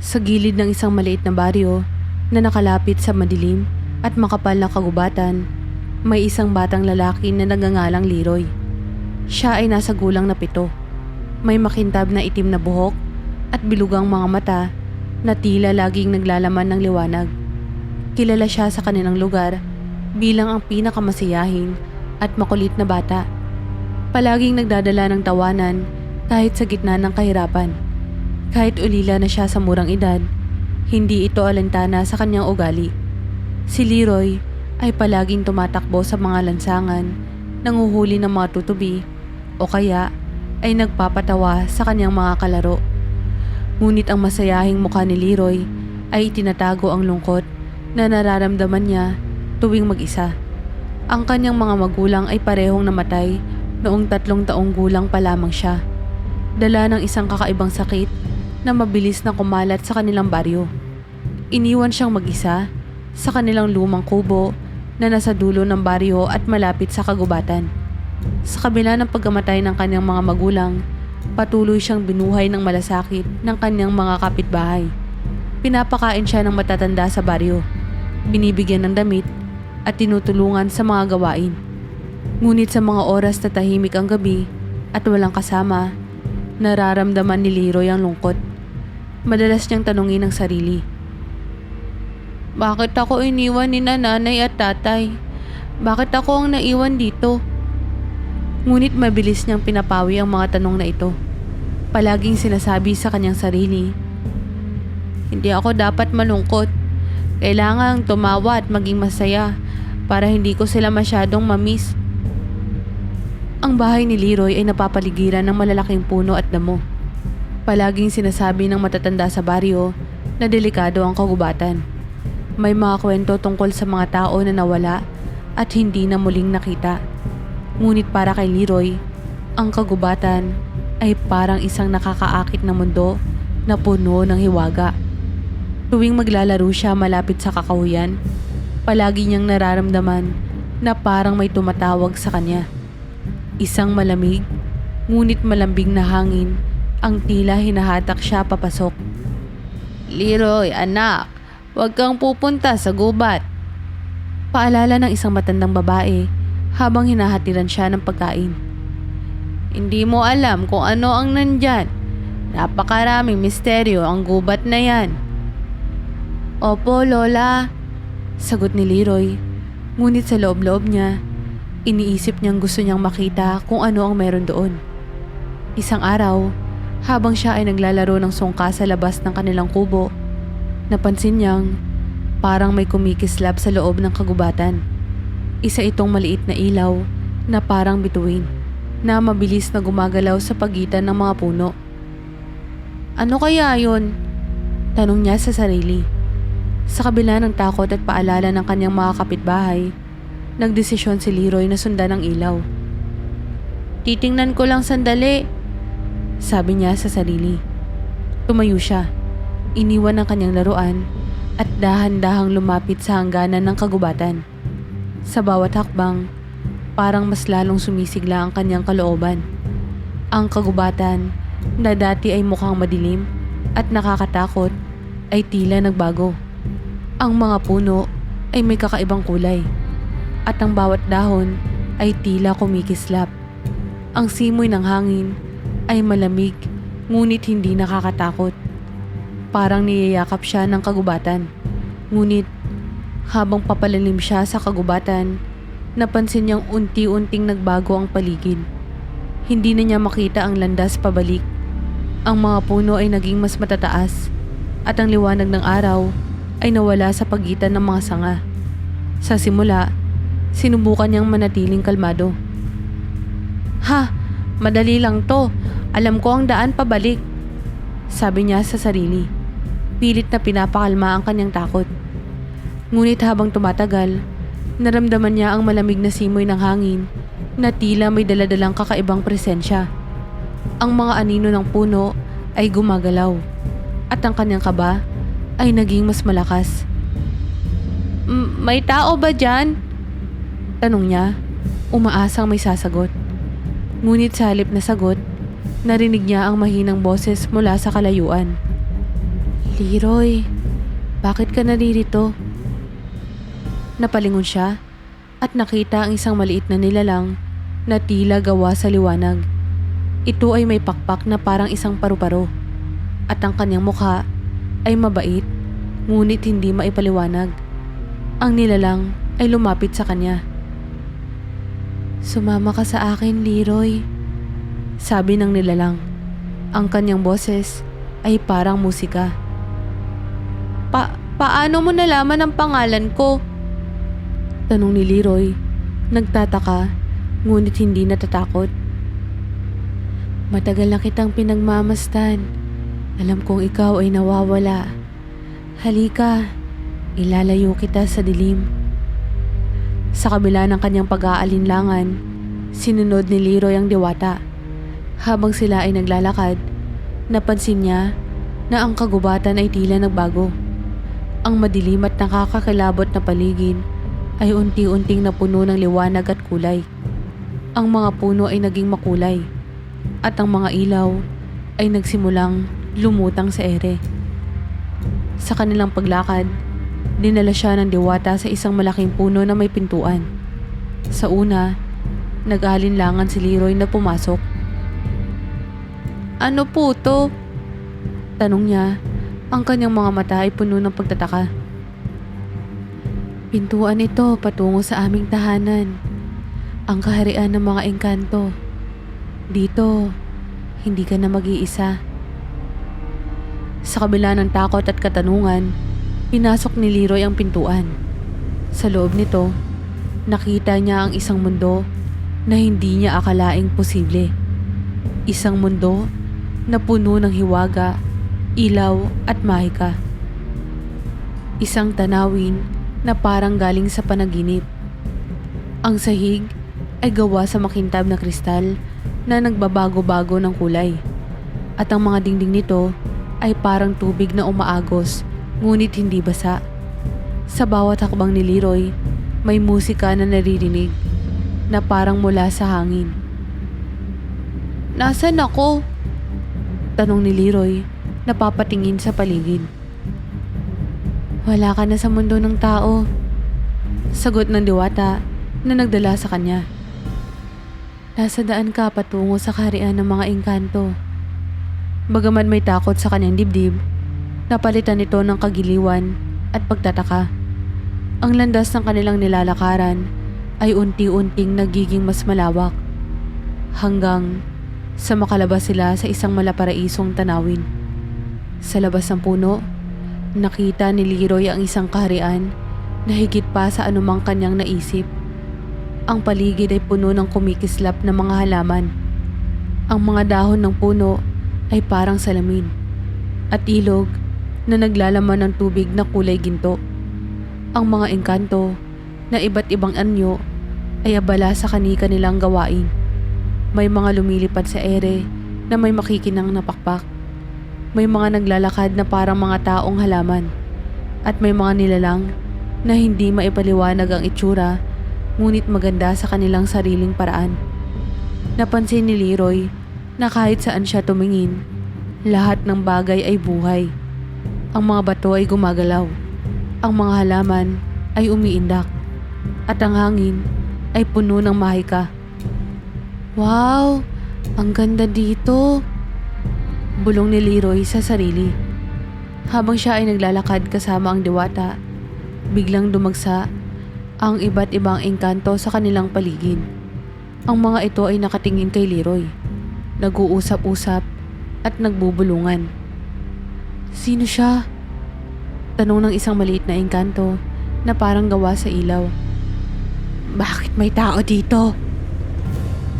Sa gilid ng isang maliit na baryo na nakalapit sa madilim at makapal na kagubatan, may isang batang lalaki na nagngangalang Leroy. Siya ay nasa gulang na 7. May makintab na itim na buhok at bilugang mga mata na tila laging naglalaman ng liwanag. Kilala siya sa kanilang lugar bilang ang pinakamasiyahin at makulit na bata. Palaging nagdadala ng tawanan kahit sa gitna ng kahirapan. Kahit ulila na siya sa murang edad, hindi ito alintana sa kanyang ugali. Si Leroy ay palaging tumatakbo sa mga lansangan, nanguhuli ng mga tutubi o kaya ay nagpapatawa sa kanyang mga kalaro. Ngunit ang masayahing mukha ni Leroy ay itinatago ang lungkot na nararamdaman niya tuwing mag-isa. Ang kanyang mga magulang ay parehong namatay noong 3 taong gulang pa lamang siya. Dala ng isang kakaibang sakit na mabilis na kumalat sa kanilang baryo. Iniwan siyang mag-isa sa kanilang lumang kubo na nasa dulo ng baryo at malapit sa kagubatan. Sa kabila ng pagkamatay ng kanyang mga magulang, patuloy siyang binuhay ng malasakit ng kanyang mga kapitbahay. Pinapakain siya ng matatanda sa baryo, binibigyan ng damit at tinutulungan sa mga gawain. Ngunit sa mga oras na tahimik ang gabi at walang kasama, nararamdaman ni Leroy ang lungkot. Madalas niyang tanungin ang sarili. Bakit ako iniwan ni nanay at tatay? Bakit ako ang naiwan dito? Ngunit mabilis niyang pinapawi ang mga tanong na ito. Palaging sinasabi sa kanyang sarili, hindi ako dapat malungkot. Kailangang tumawa at maging masaya para hindi ko sila masyadong mamiss. Ang bahay ni Leroy ay napapaligiran ng malalaking puno at damo. Palaging sinasabi ng matatanda sa baryo na delikado ang kagubatan. May mga kwento tungkol sa mga tao na nawala at hindi na muling nakita. Ngunit para kay Leroy, ang kagubatan ay parang isang nakakaakit na mundo na puno ng hiwaga. Tuwing maglalaro siya malapit sa kakahuyan, palagi niyang nararamdaman na parang may tumatawag sa kanya. Isang malamig, ngunit malambing na hangin ang tila hinahatak siya papasok. Leroy, anak, huwag kang pupunta sa gubat. Paalala ng isang matandang babae habang hinahatiran siya ng pagkain. Hindi mo alam kung ano ang nandyan. Napakaraming misteryo ang gubat na yan. Opo, Lola, sagot ni Leroy. Ngunit sa loob-loob niya, iniisip niyang gusto niyang makita kung ano ang meron doon. Isang araw, habang siya ay naglalaro ng sungka sa labas ng kanilang kubo, napansin niyang parang may kumikislap sa loob ng kagubatan. Isa itong maliit na ilaw na parang bituin na mabilis na gumagalaw sa pagitan ng mga puno. Ano kaya yun? Tanong niya sa sarili. Sa kabila ng takot at paalala ng kanyang mga kapitbahay, nagdesisyon si Leroy na sundan ang ilaw. Titingnan ko lang sandali, sabi niya sa sarili. Tumayo siya, iniwan ang kanyang laruan at dahan-dahang lumapit sa hangganan ng kagubatan. Sa bawat hakbang, parang mas lalong sumisigla ang kanyang kalooban. Ang kagubatan na dati ay mukhang madilim at nakakatakot ay tila nagbago. Ang mga puno ay may kakaibang kulay at ang bawat dahon ay tila kumikislap. Ang simoy ng hangin ay malamig ngunit hindi nakakatakot. Parang niyayakap siya ng kagubatan. Ngunit habang papalalim siya sa kagubatan, napansin niyang unti-unting nagbago ang paligid. Hindi na niya makita ang landas pabalik. Ang mga puno ay naging mas matataas at ang liwanag ng araw ay nawala sa pagitan ng mga sanga. Sa simula, sinubukan niyang manatiling kalmado. Ha! Madali lang to. Alam ko ang daan pabalik, sabi niya sa sarili. Pilit na pinapakalma ang kanyang takot. Ngunit habang tumatagal, naramdaman niya ang malamig na simoy ng hangin na tila may daladalang kakaibang presensya. Ang mga anino ng puno ay gumagalaw at ang kanyang kaba ay naging mas malakas. May tao ba dyan? Tanong niya, umaasang may sasagot. Ngunit sa halip na sagot, narinig niya ang mahinang boses mula sa kalayuan. Leroy, bakit ka naririto? Napalingon siya at nakita ang isang maliit na nilalang na tila gawa sa liwanag. Ito ay may pakpak na parang isang paru-paro at ang kanyang mukha ay mabait ngunit hindi maipaliwanag. Ang nilalang ay lumapit sa kanya. Sumama ka sa akin, Leroy, sabi ng nilalang. Ang kanyang boses ay parang musika. Paano mo nalaman ang pangalan ko? Tanong ni Leroy, nagtataka ngunit hindi natatakot. Matagal na kitang pinagmamasdan. Alam kong ikaw ay nawawala. Halika, ilalayo kita sa dilim. Sa kabila ng kanyang pag-aalinlangan, sinunod ni Leroy ang diwata. Habang sila ay naglalakad, napansin niya na ang kagubatan ay tila nagbago. Ang madilim at nakakakilabot na paligid ay unti-unting napuno ng liwanag at kulay. Ang mga puno ay naging makulay at ang mga ilaw ay nagsimulang lumutang sa ere. Sa kanilang paglakad, dinala siya ng diwata sa isang malaking puno na may pintuan. Sa una, nag-alinlangan si Leroy na pumasok. Ano po to? Tanong niya. Ang kanyang mga mata ay puno ng pagtataka. Pintuan ito patungo sa aming tahanan. Ang kaharian ng mga engkanto. Dito, hindi ka na mag-iisa. Sa kabila ng takot at katanungan, pinasok ni Leroy ang pintuan. Sa loob nito, nakita niya ang isang mundo na hindi niya akalaing posible. Isang mundo na puno ng hiwaga, ilaw at mahika. Isang tanawin na parang galing sa panaginip. Ang sahig ay gawa sa makintab na kristal na nagbabago-bago ng kulay. At ang mga dingding nito ay parang tubig na umaagos ngunit hindi basa. Sa bawat hakbang ni Leroy, may musika na naririnig na parang mula sa hangin. Nasaan ako? Tanong ni Leroy, napapatingin sa paligid. Wala ka na sa mundo ng tao, sagot ng diwata na nagdala sa kanya. Nasa daan ka patungo sa kaharian ng mga engkanto. Bagaman may takot sa kanyang dibdib, napalitan ito ng kagiliwan at pagtataka. Ang landas ng kanilang nilalakaran ay unti-unting nagiging mas malawak hanggang sa makalabas sila sa isang malaparaisong tanawin. Sa labas ng puno, nakita ni Leroy ang isang kaharian na higit pa sa anumang kanyang naisip. Ang paligid ay puno ng kumikislap na mga halaman. Ang mga dahon ng puno ay parang salamin at ilog na naglalaman ng tubig na kulay ginto. Ang mga engkanto na iba't ibang anyo ay abala sa kani-kanilang gawain. May mga lumilipad sa ere na may makikinang napakpak. May mga naglalakad na parang mga taong halaman at may mga nilalang na hindi maipaliwanag ang itsura ngunit maganda sa kanilang sariling paraan. Napansin ni Leroy na kahit saan siya tumingin, lahat ng bagay ay buhay. Ang mga bato ay gumagalaw, ang mga halaman ay umiindak at ang hangin ay puno ng mahika. Wow! Ang ganda dito! Bulong ni Leroy sa sarili. Habang siya ay naglalakad kasama ang diwata, biglang dumagsa ang iba't ibang engkanto sa kanilang paligid. Ang mga ito ay nakatingin kay Leroy, nag-uusap-usap at nagbubulungan. Sino siya? Tanong ng isang maliit na engkanto na parang gawa sa ilaw. Bakit may tao dito?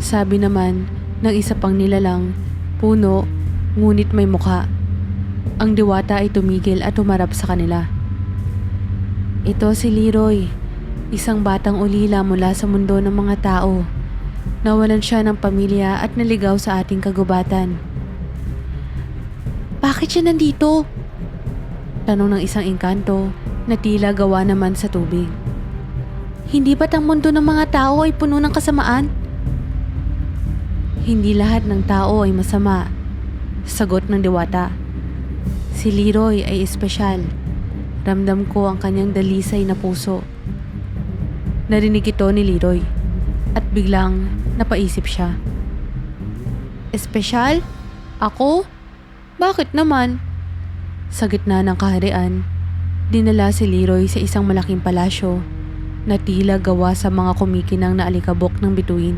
Sabi naman ng isa pang nilalang, puno ngunit may mukha. Ang diwata ay tumigil at humarap sa kanila. Ito si Leroy, isang batang ulila mula sa mundo ng mga tao. Nawalan siya ng pamilya at naligaw sa ating kagubatan. Bakit siya nandito? Tanong ng isang engkanto na tila gawa naman sa tubig. Hindi ba't ang mundo ng mga tao ay puno ng kasamaan? Hindi lahat ng tao ay masama, sagot ng diwata. Si Leroy ay espesyal. Ramdam ko ang kanyang dalisay na puso. Narinig ito ni Leroy at biglang napaisip siya. Espesyal? Ako? Bakit naman? Sa gitna ng kaharian, dinala si Leroy sa isang malaking palasyo na tila gawa sa mga kumikinang na alikabok ng bituin.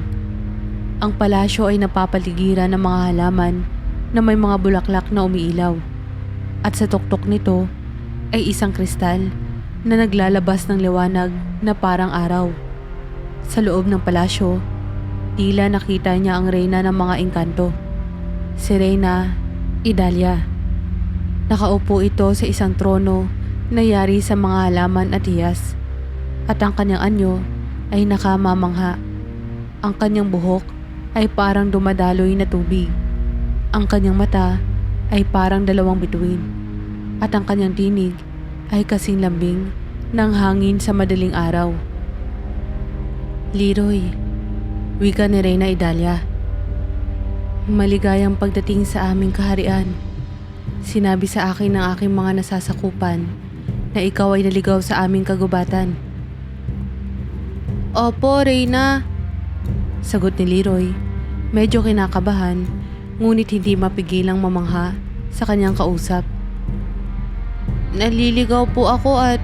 Ang palasyo ay napapaligiran ng mga halaman na may mga bulaklak na umiilaw. At sa tuktok nito ay isang kristal na naglalabas ng liwanag na parang araw. Sa loob ng palasyo, tila nakita niya ang reyna ng mga engkanto. Si Reyna Idalia. Nakaupo ito sa isang trono na yari sa mga halaman at hiyas. At ang kanyang anyo ay nakamamangha. Ang kanyang buhok ay parang dumadaloy na tubig. Ang kanyang mata ay parang dalawang bituin. At ang kanyang tinig ay kasing lambing ng hangin sa madaling araw. Leroy, wika ni Reyna Idalia. Maligayang pagdating sa aming kaharian. Sinabi sa akin ng aking mga nasasakupan na ikaw ay naligaw sa aming kagubatan. Opo, Reyna. Sagot ni Leroy, medyo kinakabahan, ngunit hindi mapigilang mamangha sa kanyang kausap. Naliligaw po ako at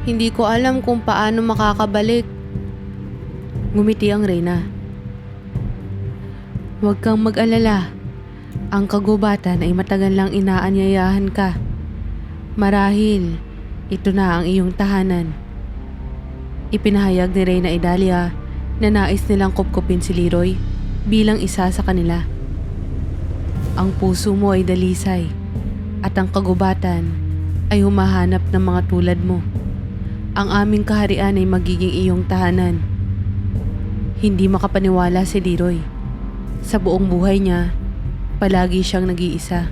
hindi ko alam kung paano makakabalik. Ngumiti ang Reyna. Huwag kang mag-alala. Ang kagubatan ay matagal lang inaanyayahan ka. Marahil, ito na ang iyong tahanan. Ipinahayag ni Reyna Idalia na nais nilang kupkupin si Leroy bilang isa sa kanila. Ang puso mo ay dalisay at ang kagubatan ay humahanap ng mga tulad mo. Ang aming kaharian ay magiging iyong tahanan. Hindi makapaniwala si Leroy. Sa buong buhay niya, palagi siyang nag-iisa.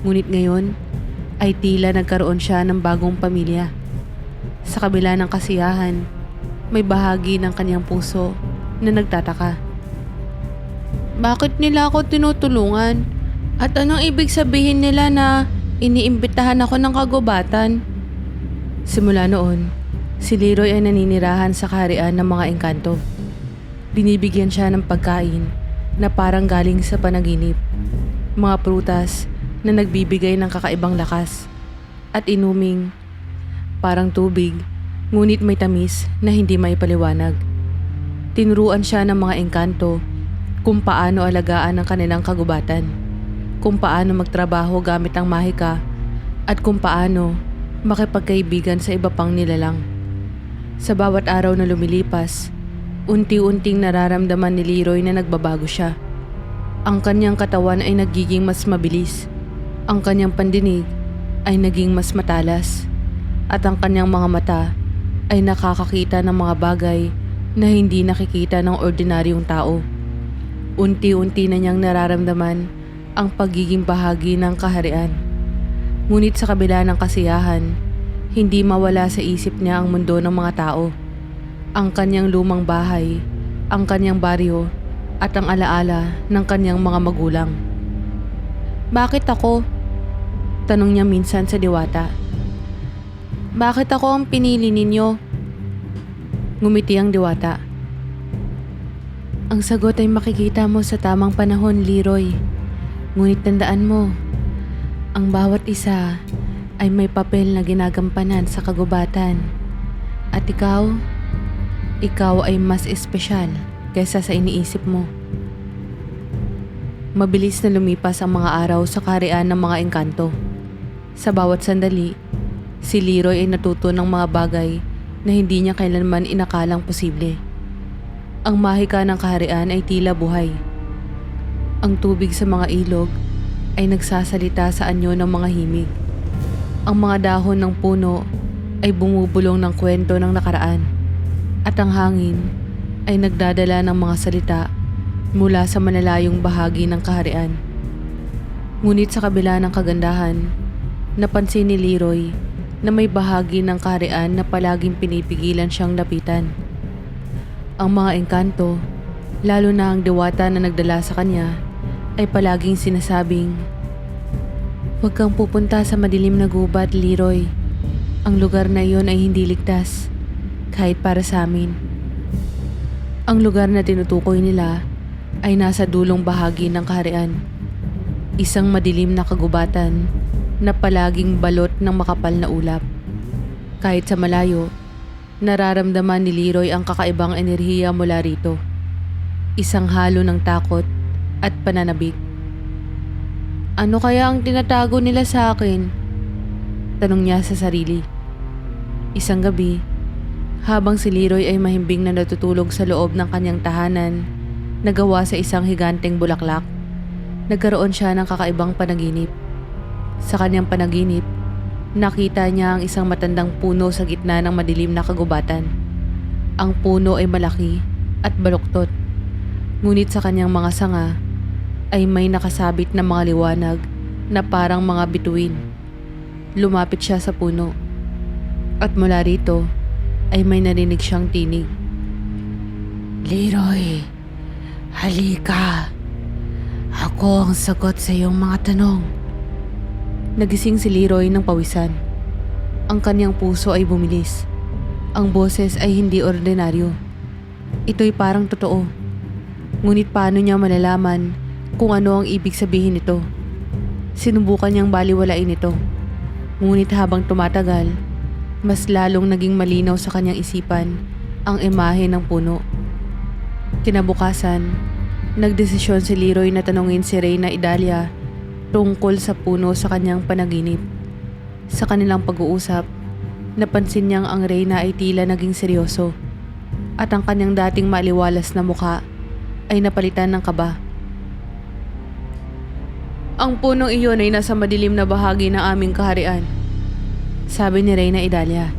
Ngunit ngayon ay tila nagkaroon siya ng bagong pamilya. Sa kabila ng kasiyahan, may bahagi ng kanyang puso na nagtataka. Bakit nila ako tinutulungan? At anong ibig sabihin nila na iniimbitahan ako ng kagubatan? Simula noon, si Leroy ay naninirahan sa kaharian ng mga engkanto. Binibigyan siya ng pagkain na parang galing sa panaginip, mga prutas na nagbibigay ng kakaibang lakas, at inuming parang tubig, ngunit may tamis na hindi maipaliwanag. Tinuruan siya ng mga engkanto kung paano alagaan ang kanilang kagubatan, kung paano magtrabaho gamit ang mahika, at kung paano makipagkaibigan sa iba pang nilalang. Sa bawat araw na lumilipas, unti-unting nararamdaman ni Leroy na nagbabago siya. Ang kanyang katawan ay nagiging mas mabilis, ang kanyang pandinig ay naging mas matalas, at ang kanyang mga mata ay nakakakita ng mga bagay na hindi nakikita ng ordinaryong tao. Unti-unti na niyang nararamdaman ang pagiging bahagi ng kaharian. Ngunit sa kabila ng kasiyahan, hindi mawala sa isip niya ang mundo ng mga tao. Ang kanyang lumang bahay, ang kanyang baryo, at ang alaala ng kanyang mga magulang. Bakit ako? Tanong niya minsan sa diwata. Bakit ako ang pinili ninyo? Ngumiti ang diwata. Ang sagot ay makikita mo sa tamang panahon, Leroy. Ngunit tandaan mo, ang bawat isa ay may papel na ginagampanan sa kagubatan. At ikaw ay mas espesyal kaysa sa iniisip mo. Mabilis na lumipas ang mga araw sa kaharian ng mga engkanto. Sa bawat sandali, si Leroy ay natuto ng mga bagay na hindi niya kailanman inakalang posible. Ang mahika ng kaharian ay tila buhay. Ang tubig sa mga ilog ay nagsasalita sa anyo ng mga himig. Ang mga dahon ng puno ay bumubulong ng kwento ng nakaraan. At ang hangin ay nagdadala ng mga salita mula sa malalayong bahagi ng kaharian. Ngunit sa kabila ng kagandahan, napansin ni Leroy na may bahagi ng kaharian na palaging pinipigilan siyang lapitan. Ang mga engkanto, lalo na ang diwata na nagdala sa kanya, ay palaging sinasabing, Huwag kang pupunta sa madilim na gubat, Leroy. Ang lugar na iyon ay hindi ligtas, kahit para sa amin. Ang lugar na tinutukoy nila ay nasa dulong bahagi ng kaharian. Isang madilim na kagubatan na palaging balot ng makapal na ulap. Kahit sa malayo, nararamdaman ni Leroy ang kakaibang enerhiya mula rito. Isang halo ng takot at pananabik. Ano kaya ang tinatago nila sa akin? Tanong niya sa sarili. Isang gabi, habang si Leroy ay mahimbing na natutulog sa loob ng kanyang tahanan na gawa sa isang higanteng bulaklak, nagkaroon siya ng kakaibang panaginip. Sa kanyang panaginip, nakita niya ang isang matandang puno sa gitna ng madilim na kagubatan. Ang puno ay malaki at baluktot, ngunit sa kanyang mga sanga ay may nakasabit na mga liwanag na parang mga bituin. Lumapit siya sa puno at mula rito ay may narinig siyang tinig. Leroy, halika. Ako ang sagot sa iyong mga tanong. Nagising si Leroy ng pawisan. Ang kanyang puso ay bumilis. Ang boses ay hindi ordinaryo. Ito'y parang totoo. Ngunit paano niya malalaman kung ano ang ibig sabihin nito? Sinubukan niyang baliwalain ito. Ngunit habang tumatagal, mas lalong naging malinaw sa kanyang isipan ang imahe ng puno. Kinabukasan, nagdesisyon si Leroy na tanungin si Reyna Idalia tungkol sa puno sa kanyang panaginip. Sa kanilang pag-uusap, napansin niyang ang Reyna ay tila naging seryoso at ang kanyang dating maliwalas na mukha ay napalitan ng kaba. Ang punong iyon ay nasa madilim na bahagi ng aming kaharian, sabi ni Reyna Idalia.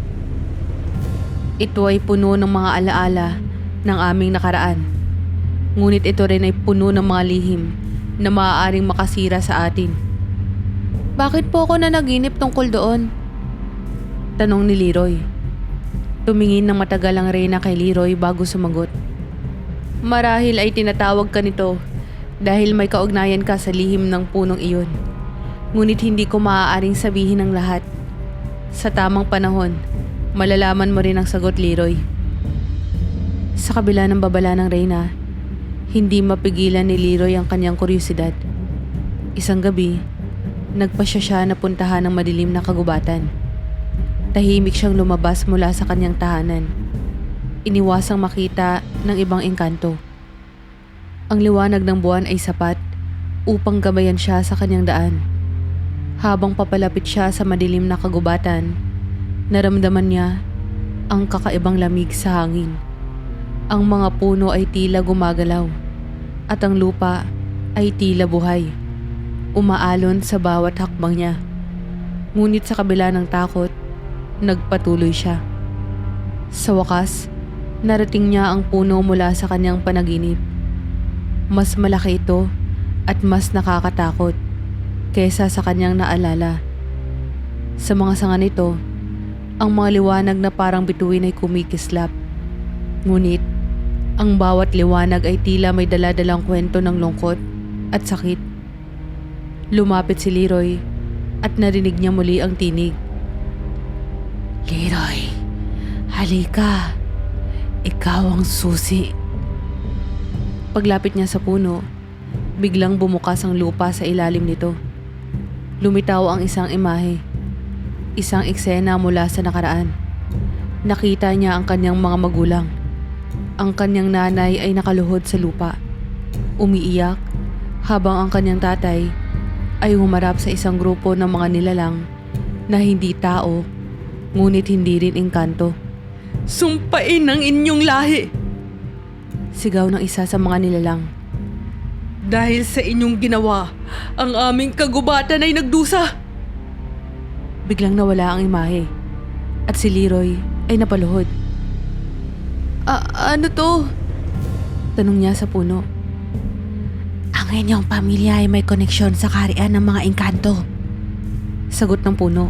Ito ay puno ng mga alaala ng aming nakaraan. Ngunit ito rin ay puno ng mga lihim na maaaring makasira sa atin. Bakit po ako nanaginip tungkol doon? Tanong ni Leroy. Tumingin ng matagal ang Reyna kay Leroy bago sumagot. Marahil ay tinatawag ka nito dahil may kaugnayan ka sa lihim ng punong iyon. Ngunit hindi ko maaaring sabihin ang lahat. Sa tamang panahon, malalaman mo rin ang sagot, Leroy. Sa kabila ng babala ng Reyna, hindi mapigilan ni Leroy ang kanyang kuryosidad. Isang gabi, nagpasya siya na puntahan ang madilim na kagubatan. Tahimik siyang lumabas mula sa kanyang tahanan. Iniwasang makita ng ibang engkanto. Ang liwanag ng buwan ay sapat upang gabayan siya sa kanyang daan. Habang papalapit siya sa madilim na kagubatan, naramdaman niya ang kakaibang lamig sa hangin. Ang mga puno ay tila gumagalaw at ang lupa ay tila buhay, umaalon sa bawat hakbang niya. Ngunit sa kabila ng takot, nagpatuloy siya. Sa wakas, narating niya ang puno mula sa kanyang panaginip. Mas malaki ito at mas nakakatakot kaysa sa kanyang naalala. Sa mga sanga nito, ang mga liwanag na parang bituin ay kumikislap. Ngunit, ang bawat liwanag ay tila may daladalang kwento ng lungkot at sakit. Lumapit si Leroy at narinig niya muli ang tinig. Leroy, halika. Ikaw ang susi. Paglapit niya sa puno, biglang bumukas ang lupa sa ilalim nito. Lumitaw ang isang imahe. Isang eksena mula sa nakaraan. Nakita niya ang kanyang mga magulang. Ang kanyang nanay ay nakaluhod sa lupa, umiiyak, habang ang kanyang tatay ay humarap sa isang grupo ng mga nilalang na hindi tao, ngunit hindi rin engkanto. Sumpain ang inyong lahi! Sigaw ng isa sa mga nilalang. Dahil sa inyong ginawa, ang aming kagubatan ay nagdusa! Biglang nawala ang imahe at si Leroy ay napaluhod. Ano to? Tanong niya sa puno. Ang inyong pamilya ay may koneksyon sa kaharian ng mga engkanto. Sagot ng puno.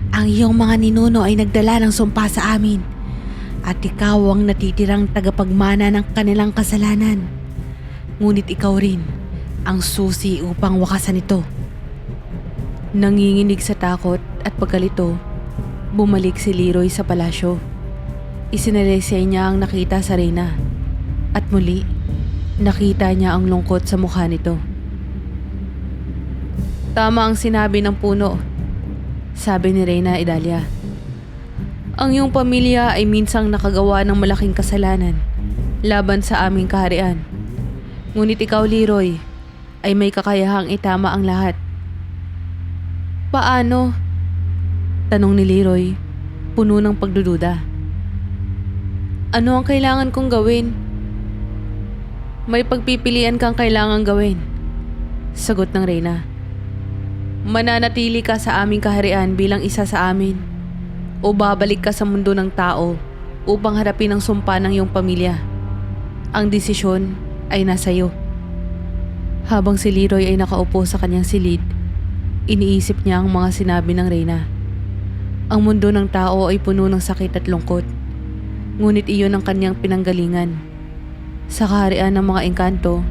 Ang iyong mga ninuno ay nagdala ng sumpa sa amin at ikaw ang natitirang tagapagmana ng kanilang kasalanan. Ngunit ikaw rin ang susi upang wakasan ito. Nanginginig sa takot at pagkalito, bumalik si Leroy sa palasyo. Isinalaysay niya ang nakita sa Reyna. At muli, nakita niya ang lungkot sa mukha nito. Tama ang sinabi ng puno, sabi ni Reyna Idalia. Ang iyong pamilya ay minsang nakagawa ng malaking kasalanan laban sa aming kaharian. Ngunit ikaw, Leroy, ay may kakayahang itama ang lahat. Paano? Tanong ni Leroy, puno ng pagdududa. Ano ang kailangan kong gawin? May pagpipilian kang kailangan gawin, sagot ng Reyna. Mananatili ka sa aming kaharian bilang isa sa amin o babalik ka sa mundo ng tao upang harapin ang sumpa ng iyong pamilya. Ang desisyon ay nasa iyo. Habang si Leroy ay nakaupo sa kanyang silid, iniisip niya ang mga sinabi ng Reyna. Ang mundo ng tao ay puno ng sakit at lungkot, ngunit iyon ang kanyang pinanggalingan. Sa kaharian ng mga engkanto,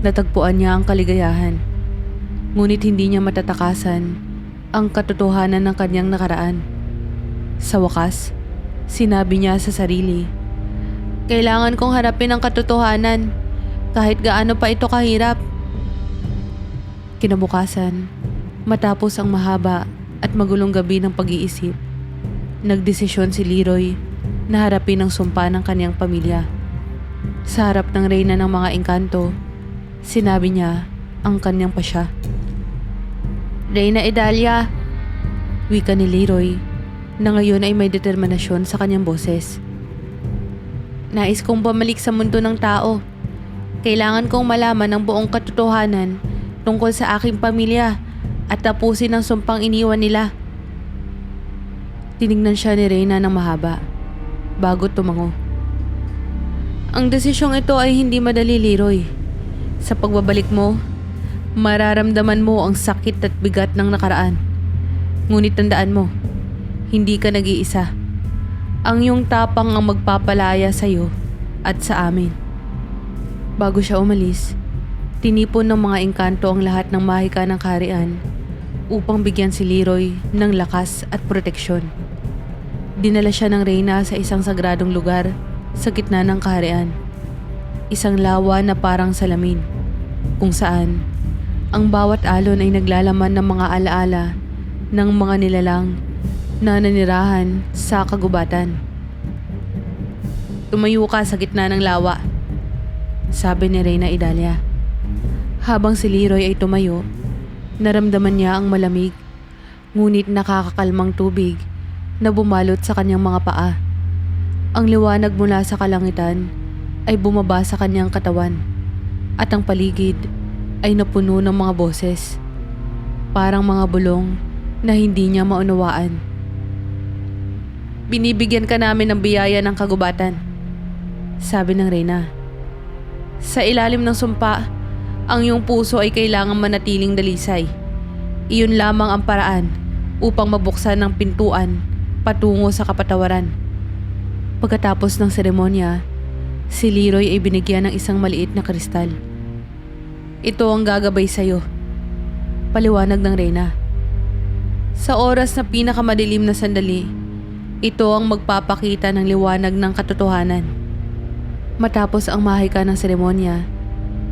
natagpuan niya ang kaligayahan, ngunit hindi niya matatakasan ang katotohanan ng kanyang nakaraan. Sa wakas, sinabi niya sa sarili, kailangan kong harapin ang katotohanan kahit gaano pa ito kahirap. Kinabukasan, matapos ang mahaba at magulong gabi ng pag-iisip, nagdesisyon si Leroy na harapin ang sumpa ng kanyang pamilya. Sa harap ng Reyna ng mga engkanto, sinabi niya ang kanyang pasya. Reyna Idalia, wika ni Leroy na ngayon ay may determinasyon sa kanyang boses. Nais kong bumalik sa mundo ng tao. Kailangan kong malaman ang buong katotohanan tungkol sa aking pamilya at tapusin ang sumpang iniwan nila. Tinignan siya ni Reyna ng mahaba bago tumango. Ang desisyong ito ay hindi madali, Leroy. Sa pagbabalik mo, mararamdaman mo ang sakit at bigat ng nakaraan. Ngunit tandaan mo, hindi ka nag-iisa. Ang iyong tapang ang magpapalaya sa iyo at sa amin. Bago siya umalis, tinipon ng mga engkanto ang lahat ng mahika ng kaharian upang bigyan si Leroy ng lakas at proteksyon. Dinala siya ng Reyna sa isang sagradong lugar sa gitna ng kaharian. Isang lawa na parang salamin, kung saan ang bawat alon ay naglalaman ng mga alaala ng mga nilalang na nanirahan sa kagubatan. Tumayo ka sa gitna ng lawa, sabi ni Reyna Idalia. Habang si Leroy ay tumayo, naramdaman niya ang malamig, ngunit nakakakalmang tubig na bumalot sa kanyang mga paa. Ang liwanag mula sa kalangitan ay bumaba sa kanyang katawan at ang paligid ay napuno ng mga boses, parang mga bulong na hindi niya maunawaan. Binibigyan ka namin ng biyaya ng kagubatan, sabi ng Reyna. Sa ilalim ng sumpa, ang iyong puso ay kailangang manatiling dalisay. Iyon lamang ang paraan upang mabuksan ng pintuan patungo sa kapatawaran. Pagkatapos ng seremonya, si Leroy ay binigyan ng isang maliit na kristal. Ito ang gagabay sa iyo, paliwanag ng Reyna. Sa oras na pinakamadilim na sandali, ito ang magpapakita ng liwanag ng katotohanan. Matapos ang mahika ng seremonya,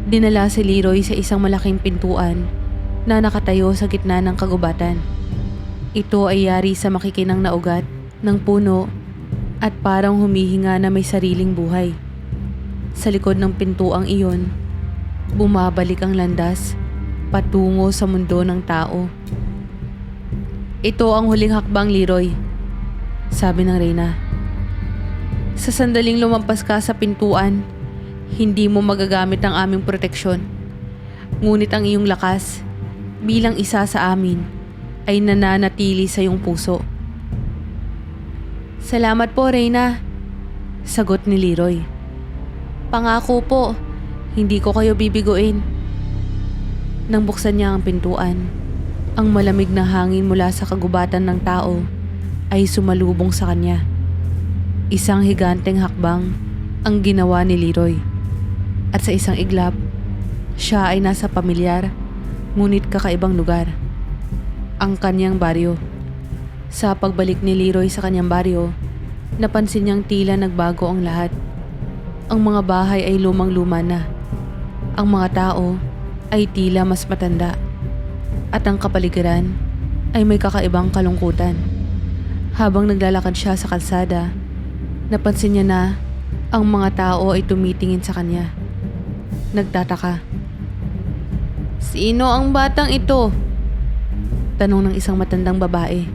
dinala si Leroy sa isang malaking pintuan na nakatayo sa gitna ng kagubatan. Ito ay yari sa makikinang na ugat ng puno at parang humihinga na may sariling buhay. Sa likod ng pintuang iyon, bumabalik ang landas patungo sa mundo ng tao. Ito ang huling hakbang, Leroy, sabi ng Reyna. Sa sandaling lumampas ka sa pintuan, hindi mo magagamit ang aming proteksyon. Ngunit ang iyong lakas bilang isa sa amin ay nananatili sa iyong puso. Salamat po, Reyna, sagot ni Leroy. Pangako po, hindi ko kayo bibiguin. Nang buksan niya ang pintuan, ang malamig na hangin mula sa kagubatan ng tao ay sumalubong sa kanya. Isang higanteng hakbang ang ginawa ni Leroy. At sa isang iglap, siya ay nasa pamilyar ngunit kakaibang lugar. ang kanyang baryo. Sa pagbalik ni Leroy sa kanyang baryo, napansin niyang tila nagbago ang lahat. Ang mga bahay ay lumang-luma na. Ang mga tao ay tila mas matanda. At ang kapaligiran ay may kakaibang kalungkutan. Habang naglalakad siya sa kalsada, napansin niya na ang mga tao ay tumitingin sa kanya. Nagtataka. "Sino ang batang ito?" tanong ng isang matandang babae.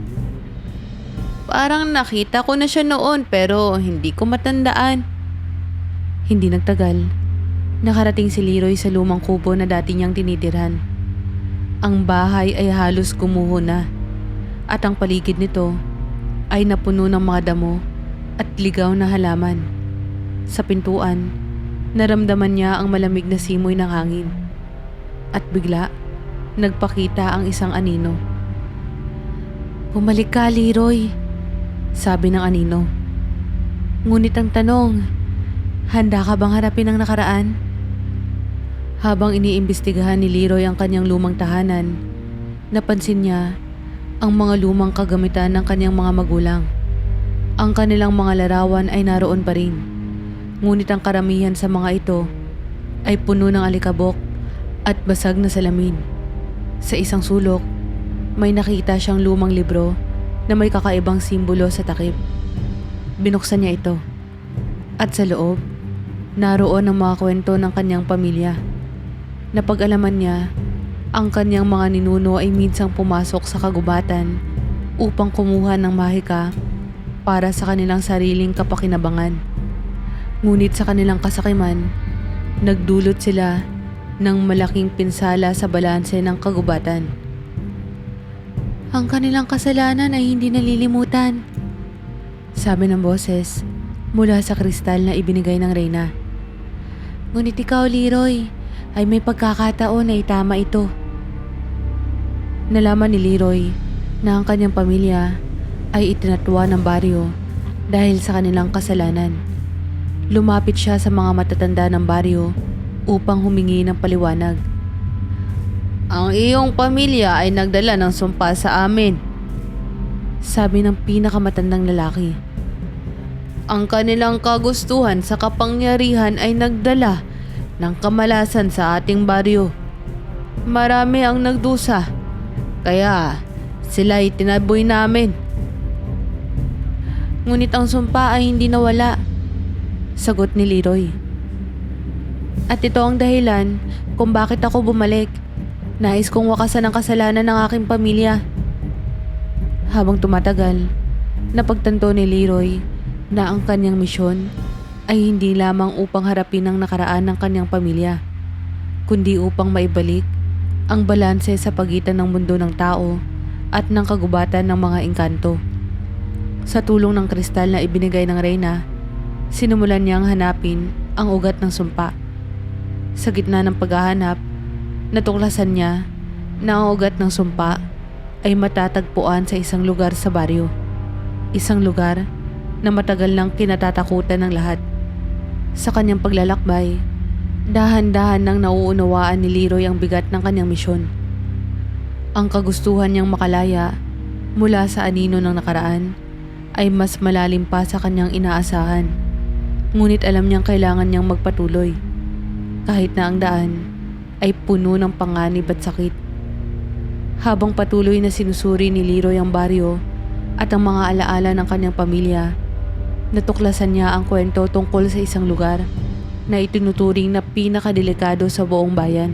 "Parang nakita ko na siya noon pero hindi ko matandaan." Hindi nagtagal, nakarating si Leroy sa lumang kubo na dati niyang tinitirhan. Ang bahay ay halos gumuho na at ang paligid nito ay napuno ng mga damo at ligaw na halaman. Sa pintuan, naramdaman niya ang malamig na simoy ng hangin. At bigla, nagpakita ang isang anino. "Bumalik ka, Leroy," sabi ng anino. Ngunit ang tanong, handa ka bang harapin ang nakaraan? Habang iniimbestigahan ni Leroy ang kanyang lumang tahanan, napansin niya ang mga lumang kagamitan ng kanyang mga magulang. Ang kanilang mga larawan ay naroon pa rin. Ngunit ang karamihan sa mga ito ay puno ng alikabok at basag na salamin. Sa isang sulok, may nakita siyang lumang libro na may kakaibang simbolo sa takip. Binuksan niya ito. At sa loob, naroon ang mga kwento ng kanyang pamilya. Napag-alaman niya, ang kanyang mga ninuno ay minsang pumasok sa kagubatan upang kumuha ng mahika para sa kanilang sariling kapakinabangan. Ngunit sa kanilang kasakiman, nagdulot sila ng malaking pinsala sa balanse ng kagubatan. "Ang kanilang kasalanan ay hindi nalilimutan," sabi ng boses mula sa kristal na ibinigay ng reyna. "Ngunit ikaw, Leroy, ay may pagkakataon na itama ito." Nalaman ni Leroy na ang kanyang pamilya ay itinatwa ng baryo dahil sa kanilang kasalanan. Lumapit siya sa mga matatanda ng baryo upang humingi ng paliwanag. "Ang iyong pamilya ay nagdala ng sumpa sa amin," sabi ng pinakamatandang lalaki. "Ang kanilang kagustuhan sa kapangyarihan ay nagdala ng kamalasan sa ating baryo. Marami ang nagdusa, kaya sila ay tinaboy namin." "Ngunit ang sumpa ay hindi nawala," sagot ni Leroy. "At ito ang dahilan kung bakit ako bumalik. Nais kong wakasan ang kasalanan ng aking pamilya." Habang tumatagal, napagtanto ni Leroy na ang kanyang misyon ay hindi lamang upang harapin ang nakaraan ng kanyang pamilya, kundi upang maibalik ang balanse sa pagitan ng mundo ng tao at ng kagubatan ng mga engkanto. Sa tulong ng kristal na ibinigay ng reyna, sinimulan niyang hanapin ang ugat ng sumpa. Sa gitna ng paghahanap, natuklasan niya na ang ugat ng sumpa ay matatagpuan sa isang lugar sa baryo. Isang lugar na matagal nang kinatatakutan ng lahat. Sa kanyang paglalakbay, dahan-dahan nang nauunawaan ni Leroy ang bigat ng kanyang misyon. Ang kagustuhan niyang makalaya mula sa anino ng nakaraan ay mas malalim pa sa kanyang inaasahan. Ngunit alam niyang kailangan niyang magpatuloy, kahit na ang daan ay puno ng panganib at sakit. Habang patuloy na sinusuri ni Leroy ang baryo at ang mga alaala ng kanyang pamilya, natuklasan niya ang kwento tungkol sa isang lugar na itinuturing na pinakadelikado sa buong bayan.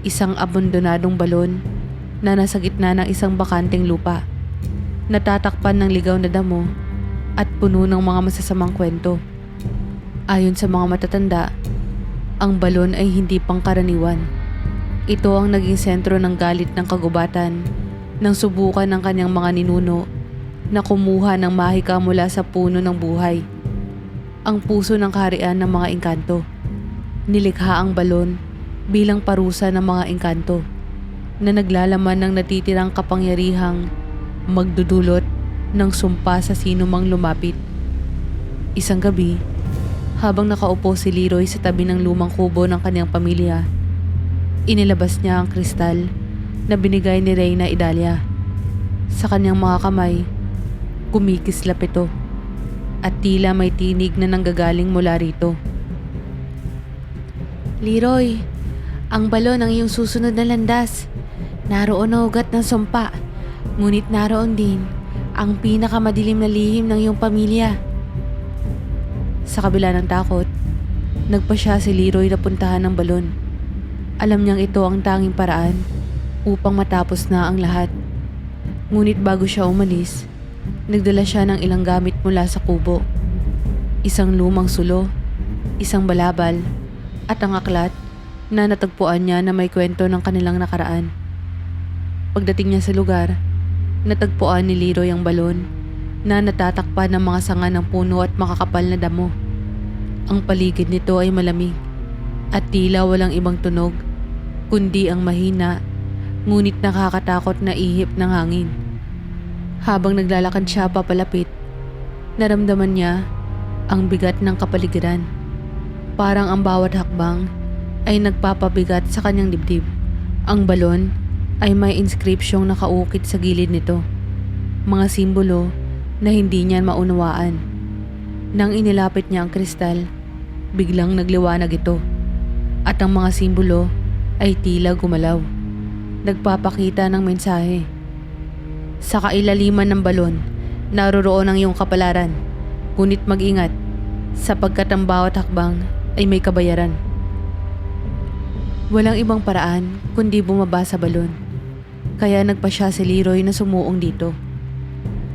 Isang abandonadong balon na nasa gitna ng isang bakanteng lupa, natatakpan ng ligaw na damo at puno ng mga masasamang kwento. Ayon sa mga matatanda, ang balon ay hindi pangkaraniwan. Ito ang naging sentro ng galit ng kagubatan nang subukan ng kanyang mga ninuno na kumuha ng mahika mula sa puno ng buhay, ang puso ng kaharian ng mga engkanto. Nilikha ang balon bilang parusa ng mga engkanto na naglalaman ng natitirang kapangyarihang magdudulot ng sumpa sa sino mang lumapit. Isang gabi, habang nakaupo si Leroy sa tabi ng lumang kubo ng kanyang pamilya, inilabas niya ang kristal na binigay ni Reyna Idalia. Sa kanyang mga kamay, kumikislap ito at tila may tinig na nanggagaling mula rito. Leroy, ang balon ang iyong susunod na landas. Naroon na ugat ng sumpa, ngunit naroon din ang pinakamadilim na lihim ng iyong pamilya. Sa kabila ng takot, nagpa siya si Leroy na puntahan ng balon. Alam niyang ito ang tanging paraan upang matapos na ang lahat. Ngunit bago siya umalis, nagdala siya ng ilang gamit mula sa kubo. Isang lumang sulo, isang balabal, at ang aklat na natagpuan niya na may kwento ng kanilang nakaraan. Pagdating niya sa lugar, natagpuan ni Leroy ang balon na natatakpan ng mga sanga ng puno at makakapal na damo. Ang paligid nito ay malamig at tila walang ibang tunog kundi ang mahina ngunit nakakatakot na ihip ng hangin. Habang naglalakad siya papalapit, naramdaman niya ang bigat ng kapaligiran. Parang ang bawat hakbang ay nagpapabigat sa kanyang dibdib. Ang balon ay may inskripsyong nakaukit sa gilid nito. Mga simbolo na hindi niya maunawaan. Nang inilapit niya ang kristal, biglang nagliwanag ito. At ang mga simbolo ay tila gumalaw. Nagpapakita ng mensahe. Sa kailaliman ng balon, naroroon ang iyong kapalaran. Ngunit mag-ingat, sapagkat ang bawat hakbang ay may kabayaran. Walang ibang paraan kundi bumaba sa balon. Kaya nagpa siya si Leroy na sumuong dito.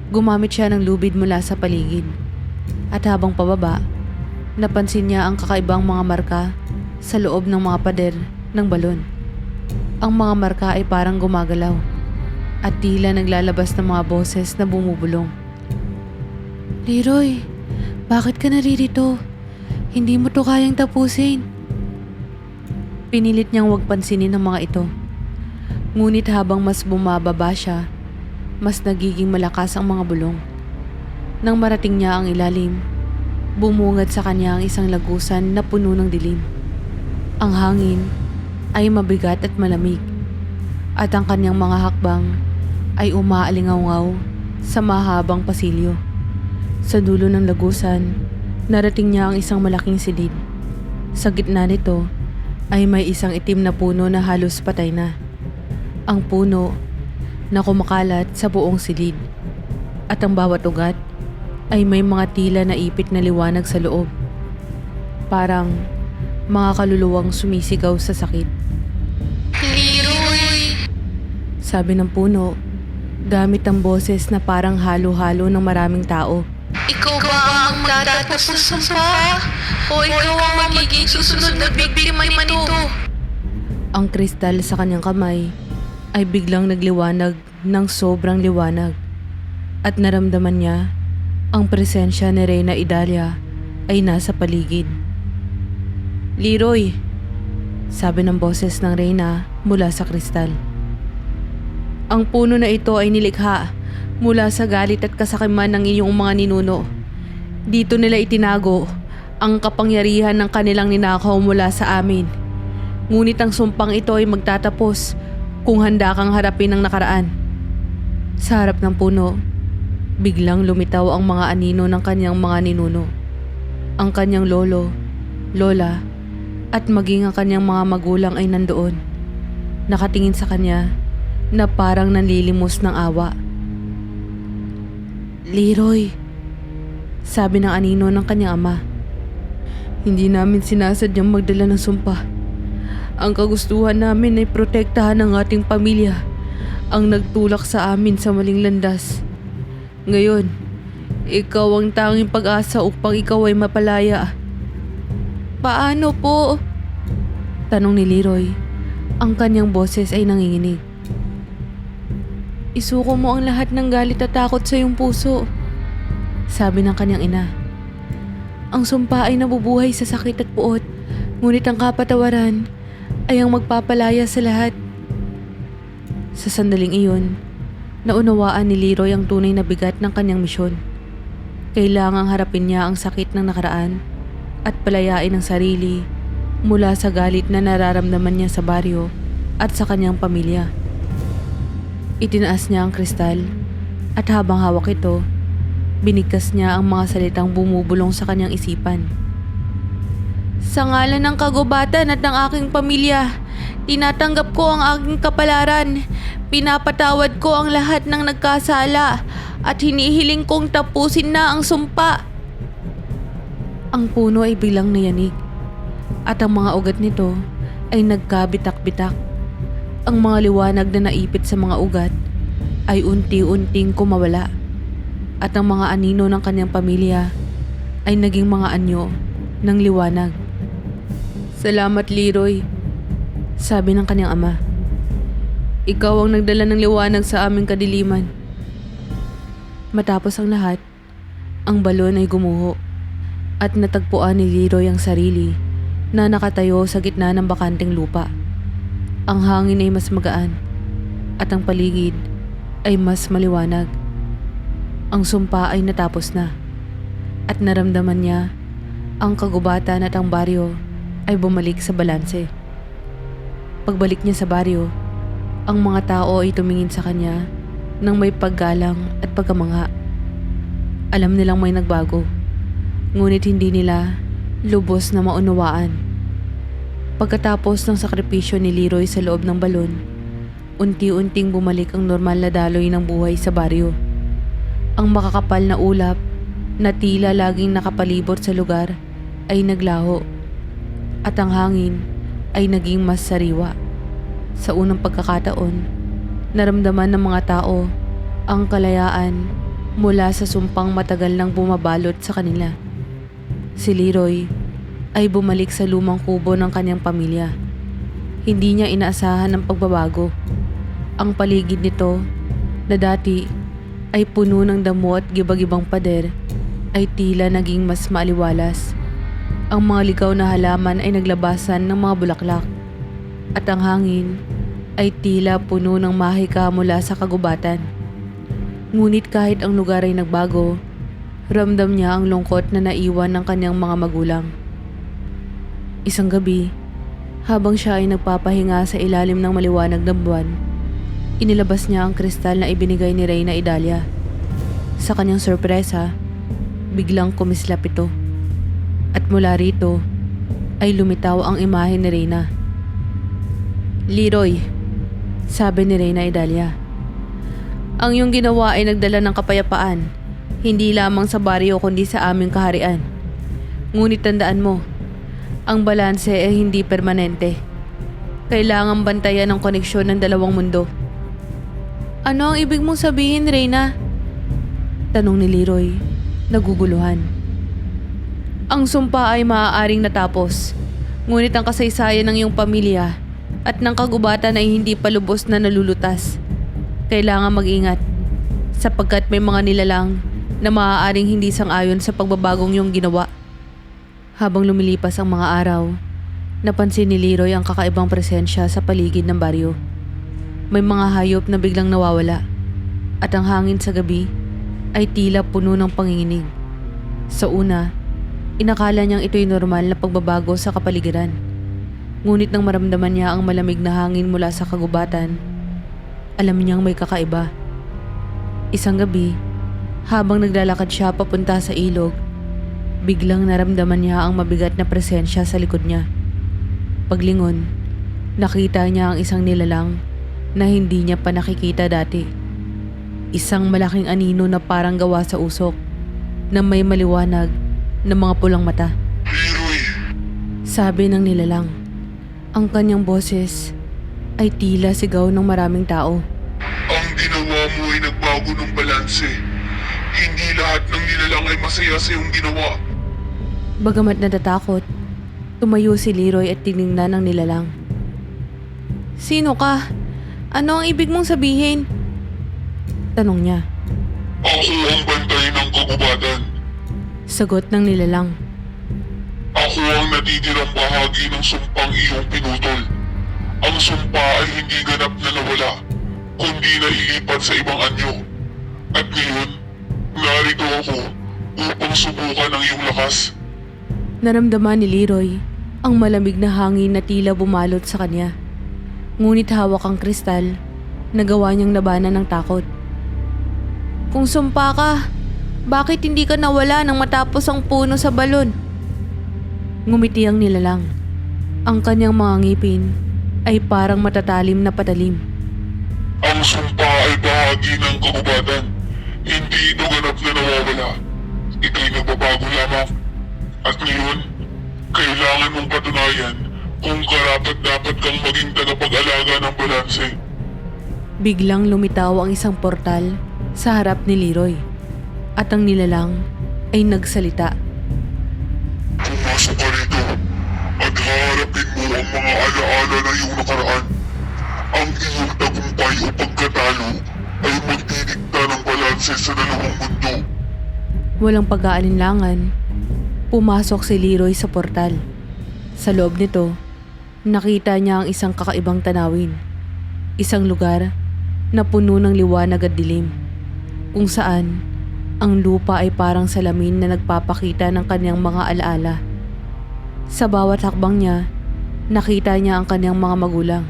Gumamit siya ng lubid mula sa paligid. At habang pababa, napansin niya ang kakaibang mga marka sa loob ng mga pader ng balon. Ang mga marka ay parang gumagalaw at tila naglalabas ng mga boses na bumubulong. Leroy, bakit ka naririto? Hindi mo to kayang tapusin. Pinilit niyang huwag pansinin ang mga ito. Ngunit habang mas bumababa siya, mas nagiging malakas ang mga bulong. Nang marating niya ang ilalim, bumungad sa kanya ang isang lagusan na puno ng dilim. Ang hangin ay mabigat at malamig, at ang kanyang mga hakbang ay umaalingaw-ngaw sa mahabang pasilyo. Sa dulo ng lagusan, narating niya ang isang malaking silid. Sa gitna nito ay may isang itim na puno na halos patay na. Ang puno na kumakalat sa buong silid, at ang bawat ugat ay may mga tila na ipit na liwanag sa loob. Parang mga kaluluwang sumisigaw sa sakit. Leroy! Sabi ng puno, gamit ang boses na parang halo-halo ng maraming tao. Ikaw ba ang magtatapos sa sumpa? O ikaw ang magiging susunod na biktima nito? Ang kristal sa kanyang kamay ay biglang nagliwanag ng sobrang liwanag, at naramdaman niya ang presensya ni Reyna Idalia ay nasa paligid. Leroy! Sabi ng boses ng Reyna mula sa kristal. Ang puno na ito ay nilikha mula sa galit at kasakiman ng iyong mga ninuno. Dito nila itinago ang kapangyarihan ng kanilang ninakaw mula sa amin. Ngunit ang sumpang ito ay magtatapos kung handa kang harapin ang nakaraan. Sa harap ng puno, biglang lumitaw ang mga anino ng kanyang mga ninuno. Ang kanyang lolo, lola, at maging ang kanyang mga magulang ay nandoon. Nakatingin sa kanya na parang nanlilimos ng awa. Leroy, sabi ng anino ng kanyang ama. Hindi namin sinasadyang magdala ng sumpa. Ang kagustuhan namin ay protektahan ang ating pamilya, ang nagtulak sa amin sa maling landas. Ngayon, ikaw ang tanging pag-asa upang ikaw ay mapalaya. Paano po? Tanong ni Leroy. Ang kanyang boses ay nanginginig. Isuko mo ang lahat ng galit at takot sa iyong puso, sabi ng kanyang ina. Ang sumpa ay nabubuhay sa sakit at puot, ngunit ang kapatawaran ay ang magpapalaya sa lahat. Sa sandaling iyon, naunawaan ni Leroy ang tunay na bigat ng kanyang misyon. Kailangang harapin niya ang sakit ng nakaraan at palayain ang sarili mula sa galit na nararamdaman niya sa baryo at sa kanyang pamilya. Itinaas niya ang kristal at habang hawak ito, binigkas niya ang mga salitang bumubulong sa kanyang isipan. Sa ngalan ng kagubatan at ng aking pamilya, tinatanggap ko ang aking kapalaran. Pinapatawad ko ang lahat ng nagkasala at hinihiling kong tapusin na ang sumpa. Ang puno ay bilang nayanig at ang mga ugat nito ay nagkabitak-bitak. Ang mga liwanag na naipit sa mga ugat ay unti-unting kumawala at ang mga anino ng kanyang pamilya ay naging mga anyo ng liwanag. Salamat, Leroy, sabi ng kanyang ama. Ikaw ang nagdala ng liwanag sa aming kadiliman. Matapos ang lahat, ang balon ay gumuho at natagpuan ni Leroy ang sarili na nakatayo sa gitna ng bakanteng lupa. Ang hangin ay mas magaan at ang paligid ay mas maliwanag. Ang sumpa ay natapos na at naramdaman niya ang kagubatan at ang baryo ay bumalik sa balanse. Pagbalik niya sa baryo, ang mga tao ay tumingin sa kanya nang may paggalang at pagkamangha. Alam nilang may nagbago, ngunit hindi nila lubos na maunawaan. Pagkatapos ng sakripisyo ni Leroy sa loob ng balon, unti-unting bumalik ang normal na daloy ng buhay sa baryo. Ang makakapal na ulap na tila laging nakapalibot sa lugar ay naglaho at ang hangin ay naging mas sariwa. Sa unang pagkakataon, naramdaman ng mga tao ang kalayaan mula sa sumpang matagal nang bumabalot sa kanila. Si Leroy ay bumalik sa lumang kubo ng kanyang pamilya. Hindi niya inaasahan ang pagbabago. Ang paligid nito na dati ay puno ng damo at gibagibang pader ay tila naging mas maaliwalas. Ang mga ligaw na halaman ay naglabasan ng mga bulaklak at ang hangin ay tila puno ng mahika mula sa kagubatan. Ngunit kahit ang lugar ay nagbago, ramdam niya ang lungkot na naiwan ng kanyang mga magulang. Isang gabi, habang siya ay nagpapahinga sa ilalim ng maliwanag na buwan, inilabas niya ang kristal na ibinigay ni Reyna Idalia. Sa kanyang sorpresa, biglang kumislap ito. At mula rito ay lumitaw ang imahe ni Reyna. Leroy, sabi ni Reyna Idalia, ang iyong ginawa ay nagdala ng kapayapaan, hindi lamang sa baryo kundi sa aming kaharian. Ngunit tandaan mo, ang balanse ay hindi permanente. Kailangang bantayan ang koneksyon ng dalawang mundo. Ano ang ibig mong sabihin, Reyna? Tanong ni Leroy, naguguluhan. Ang sumpa ay maaaring natapos, ngunit ang kasaysayan ng iyong pamilya at ng kagubatan ay hindi pa lubos na nalulutas. Kailangan mag-ingat, sapagkat may mga nilalang na maaaring hindi sang-ayon sa pagbabagong iyong ginawa. Habang lumilipas ang mga araw, napansin ni Leroy ang kakaibang presensya sa paligid ng baryo. May mga hayop na biglang nawawala at ang hangin sa gabi ay tila puno ng panginginig. Sa una, inakala niyang ito'y normal na pagbabago sa kapaligiran. Ngunit nang maramdaman niya ang malamig na hangin mula sa kagubatan, alam niyang may kakaiba. Isang gabi, habang naglalakad siya papunta sa ilog, biglang naramdaman niya ang mabigat na presensya sa likod niya. Paglingon, nakita niya ang isang nilalang na hindi niya pa nakikita dati. Isang malaking anino na parang gawa sa usok, na may maliwanag na mga pulang mata. Leroy! Sabi ng nilalang. Ang kanyang boses ay tila sigaw ng maraming tao. Ang ginawa mo ay nagbago ng balanse. Hindi lahat ng nilalang ay masaya sa iyong ginawa. Bagamat natatakot, tumayo si Leroy at tiningnan ng nilalang. Sino ka? Ano ang ibig mong sabihin? Tanong niya. Ako ang bantay ng kagubatan. Sagot ng nilalang. Ako ang natitirang bahagi ng sumpang iyong pinutol. Ang sumpa ay hindi ganap na nawala, kundi nailipat sa ibang anyo. At ngayon, narito ako upang subukan ang iyong lakas. Naramdaman ni Leroy ang malamig na hangin na tila bumalot sa kanya. Ngunit hawak ang kristal Nagawa niyang labanan ng takot. Kung sumpa ka, bakit hindi ka nawala nang matapos ang puno sa balon? Ngumiti ang nilalang. Ang kanyang mga ngipin ay parang matatalim na patalim. Ang sumpa ay bahagi ng kagubatan. Hindi ito ganap na nawawala. Ika'y nagbabago lamang. At ngayon, kailangan mong patunayan kung karapat-dapat kang maging tagapag-alaga ng balanse. Biglang lumitaw ang isang portal sa harap ni Leroy. At ang nilalang ay nagsalita. Pumasok ka rito at haharapin mo ang mga alaala na iyong nakaraan. Ang iyong tagumpay o pagkatalo ay magdidikta ng balanse sa dalawang mundo. Walang pag-aalinlangan, pumasok si Leroy sa portal. Sa loob nito, nakita niya ang isang kakaibang tanawin. Isang lugar na puno ng liwanag at dilim, kung saan ang lupa ay parang salamin na nagpapakita ng kanyang mga alaala. Sa bawat hakbang niya, nakita niya ang kanyang mga magulang,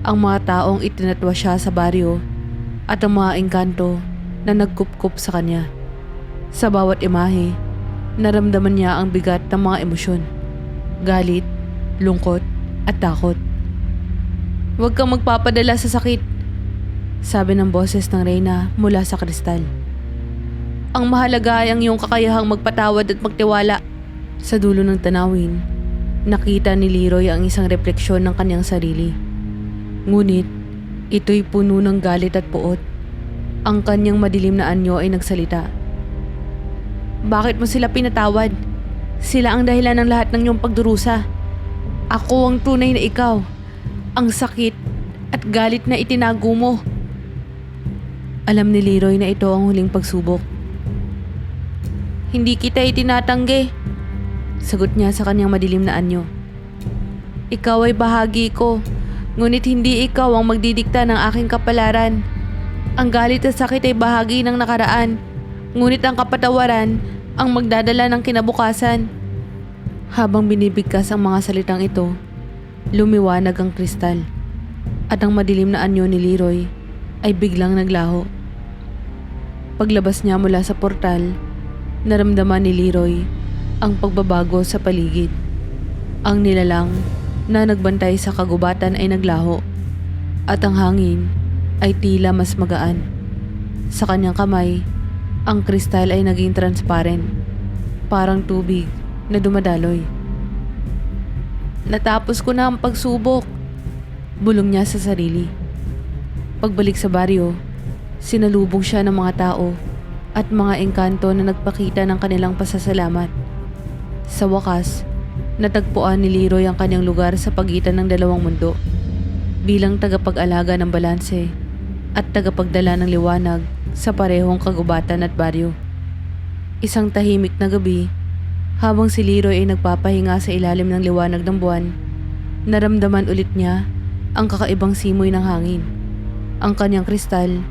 ang mga taong itinatwa siya sa baryo, at ang mga engkanto na nagkupkup sa kanya. Sa bawat imahe, naramdaman niya ang bigat ng mga emosyon, galit, lungkot, at takot. Huwag kang magpapadala sa sakit, sabi ng boses ng reyna mula sa kristal. Ang mahalaga ay ang iyong kakayahang magpatawad at magtiwala. Sa dulo ng tanawin, nakita ni Leroy ang isang refleksyon ng kanyang sarili. Ngunit, ito'y puno ng galit at puot. Ang kanyang madilim na anyo ay nagsalita. Bakit mo sila pinatawad? Sila ang dahilan ng lahat ng iyong pagdurusa. Ako ang tunay na ikaw. Ang sakit at galit na itinago mo. Alam ni Leroy na ito ang huling pagsubok. Hindi kita itinatanggi, sagot niya sa kanyang madilim na anyo. Ikaw ay bahagi ko, ngunit hindi ikaw ang magdidikta ng aking kapalaran. Ang galit at sakit ay bahagi ng nakaraan, ngunit ang kapatawaran ang magdadala ng kinabukasan. Habang binibigkas ang mga salitang ito, lumiwanag ang kristal, at ang madilim na anyo ni Leroy ay biglang naglaho. Paglabas niya mula sa portal, naramdaman ni Leroy ang pagbabago sa paligid. Ang nilalang na nagbantay sa kagubatan ay naglaho, at ang hangin ay tila mas magaan. Sa kanyang kamay, ang kristal ay naging transparent, parang tubig na dumadaloy. Natapos ko na ang pagsubok, bulong niya sa sarili. Pagbalik sa baryo, sinalubong siya ng mga tao at mga engkanto na nagpakita ng kanilang pasasalamat. Sa wakas, natagpuan ni Leroy ang kanyang lugar sa pagitan ng dalawang mundo, bilang tagapag-alaga ng balanse at tagapagdala ng liwanag sa parehong kagubatan at baryo. Isang tahimik na gabi, habang si Leroy ay nagpapahinga sa ilalim ng liwanag ng buwan, naramdaman ulit niya ang kakaibang simoy ng hangin. Ang kanyang kristal,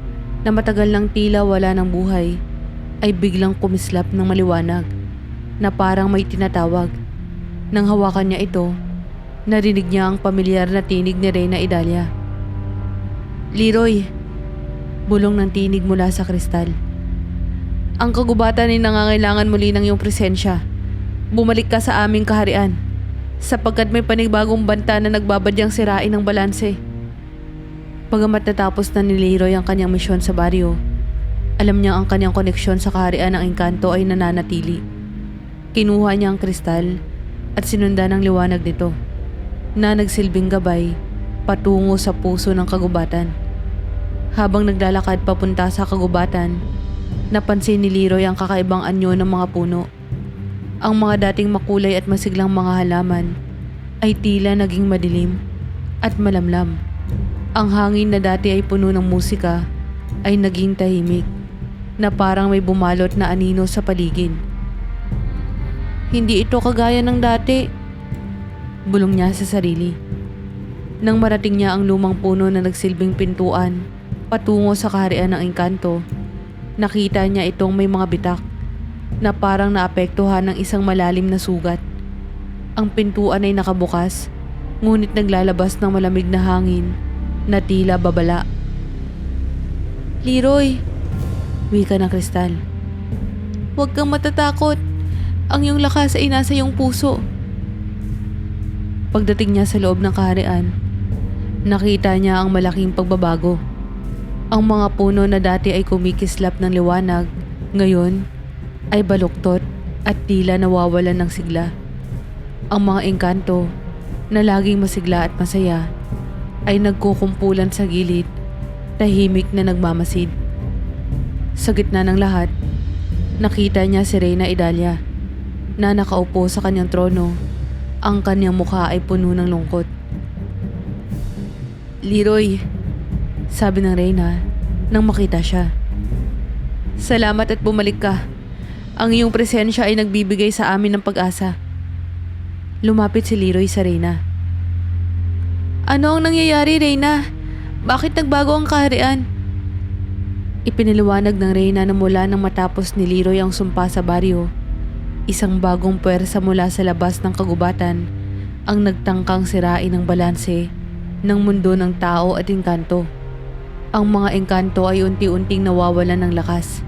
na matagal nang tila wala ng buhay, ay biglang kumislap ng maliwanag, na parang may tinatawag. Nang hawakan niya ito, narinig niya ang pamilyar na tinig ni Reyna Idalia. Leroy, bulong ng tinig mula sa kristal. Ang kagubatan ay nangangailangan muli ng iyong presensya. Bumalik ka sa aming kaharian, sapagkat may panibagong banta na nagbabadyang sirain ang balanse. Pagamat natapos na ni Leroy ang kanyang misyon sa baryo, alam niya ang kanyang koneksyon sa kaharian ng engkanto ay nananatili. Kinuha niya ang kristal at sinundan ang liwanag nito, na nagsilbing gabay patungo sa puso ng kagubatan. Habang naglalakad papunta sa kagubatan, napansin ni Leroy ang kakaibang anyo ng mga puno. Ang mga dating makulay at masiglang mga halaman ay tila naging madilim at malamlam. Ang hangin na dati ay puno ng musika ay naging tahimik, na parang may bumalot na anino sa paligid. Hindi ito kagaya ng dati, bulong niya sa sarili. Nang marating niya ang lumang puno na nagsilbing pintuan patungo sa kaharian ng engkanto, nakita niya itong may mga bitak na parang naapektuhan ng isang malalim na sugat. Ang pintuan ay nakabukas, ngunit naglalabas ng malamig na hangin na tila babala. Leroy, wika ng kristal. Huwag kang matatakot. Ang iyong lakas ay nasa iyong puso. Pagdating niya sa loob ng kaharian, nakita niya ang malaking pagbabago. Ang mga puno na dati ay kumikislap ng liwanag, ngayon ay baluktot at tila nawawalan ng sigla. Ang mga engkanto na laging masigla at masaya ay nagkukumpulan sa gilid, tahimik na nagmamasid. Sa gitna ng lahat, nakita niya si Reyna Idalia na nakaupo sa kanyang trono. Ang kanyang mukha ay puno ng lungkot. Leroy, sabi ng Reyna nang makita siya. Salamat at bumalik ka. Ang iyong presensya ay nagbibigay sa amin ng pag-asa. Lumapit si Leroy sa Reyna. Ano ang nangyayari, Reyna? Bakit nagbago ang kaharian? Ipinaliwanag ng Reyna na mula nang matapos ni Leroy ang sumpa sa baryo, isang bagong puwersa mula sa labas ng kagubatan ang nagtangkang sirain ang balanse ng mundo ng tao at engkanto. Ang mga engkanto ay unti-unting nawawalan ng lakas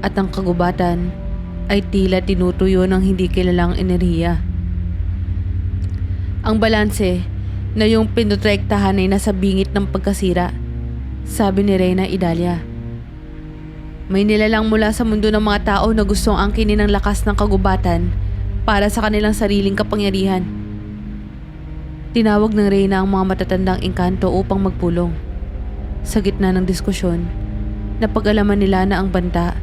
at ang kagubatan ay tila tinutuyo ng hindi kilalang enerhiya. Ang balanse na yung pinotrektahan ay nasa bingit ng pagkasira, sabi ni Reyna Idalia. May nilalang mula sa mundo ng mga tao na gustong angkinin ang lakas ng kagubatan para sa kanilang sariling kapangyarihan. Tinawag ng Reyna ang mga matatandang engkanto upang magpulong. Sa gitna ng diskusyon, napag-alaman nila na ang banta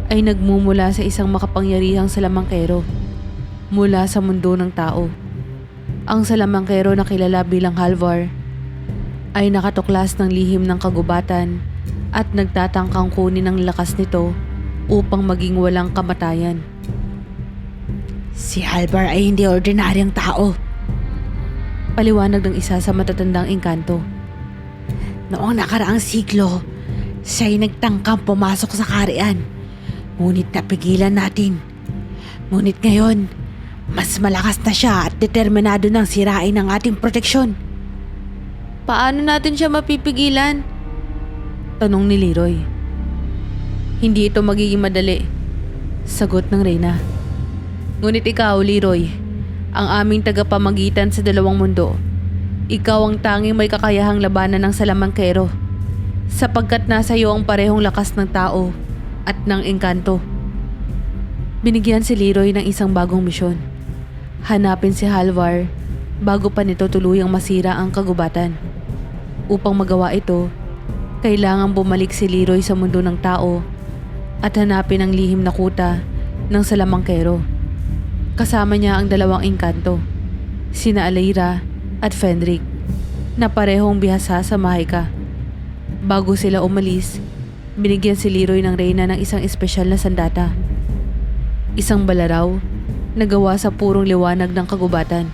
ay nagmumula sa isang makapangyarihang salamangkero mula sa mundo ng tao. Ang salamangkero na kilala bilang Halvar ay nakatuklas ng lihim ng kagubatan at nagtatangkang kunin ang lakas nito upang maging walang kamatayan. Si Halvar ay hindi ordinaryong tao. Paliwanag ng isa sa matatandang engkanto. Noong nakaraang siglo, siya'y nagtangkang pumasok sa kaharian. Ngunit napigilan natin. Ngunit ngayon, mas malakas na siya at determinado nang sirain ang ating proteksyon. Paano natin siya mapipigilan? Tanong ni Leroy. Hindi ito magiging madali, sagot ng Reyna. Ngunit ikaw, Leroy, ang aming tagapamagitan sa dalawang mundo. Ikaw ang tanging may kakayahang labanan ng salamangkero, sapagkat nasa iyo ang parehong lakas ng tao at ng engkanto. Binigyan si Leroy ng isang bagong misyon. Hanapin si Halvar bago pa nito tuluyang masira ang kagubatan. Upang magawa ito, kailangan bumalik si Leroy sa mundo ng tao at hanapin ang lihim na kuta ng salamangkero. Kasama niya ang dalawang engkanto, sina Aleyra at Fenric, na parehong bihasa sa Mahika. Bago sila umalis, binigyan si Leroy ng Reyna ng isang espesyal na sandata. Isang balaraw na gawa sa purong liwanag ng kagubatan.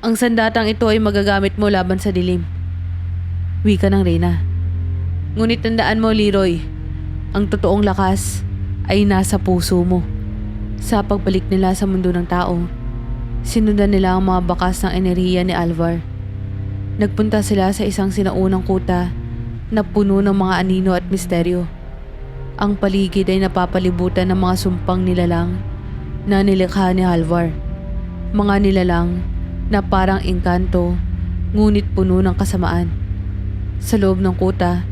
Ang sandatang ito ay magagamit mo laban sa dilim, wika ng Reyna. Ngunit tandaan mo, Leroy, ang totoong lakas ay nasa puso mo. Sa pagbalik nila sa mundo ng tao, sinundan nila ang mga bakas ng enerhiya ni Alvar. Nagpunta sila sa isang sinaunang kuta na puno ng mga anino at misteryo. Ang paligid ay napapalibutan ng mga sumpang nilalang na nilikha ni Halvar. Mga nilalang na parang engkanto ngunit puno ng kasamaan. Sa loob ng kuta,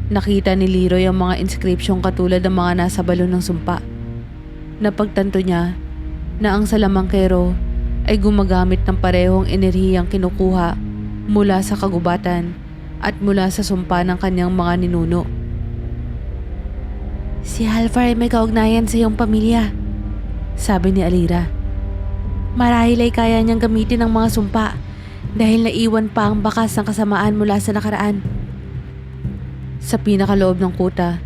nakita ni Leroy ang mga inskripsyong katulad ng mga nasa balon ng sumpa. Napagtanto niya na ang salamangkero ay gumagamit ng parehong enerhiyang kinukuha mula sa kagubatan at mula sa sumpa ng kanyang mga ninuno. Si Halvar ay may kaugnayan sa iyong pamilya, sabi ni Aleyra. Marahil ay kaya niyang gamitin ang mga sumpa dahil naiwan pa ang bakas ng kasamaan mula sa nakaraan. Sa pinakaloob ng kuta,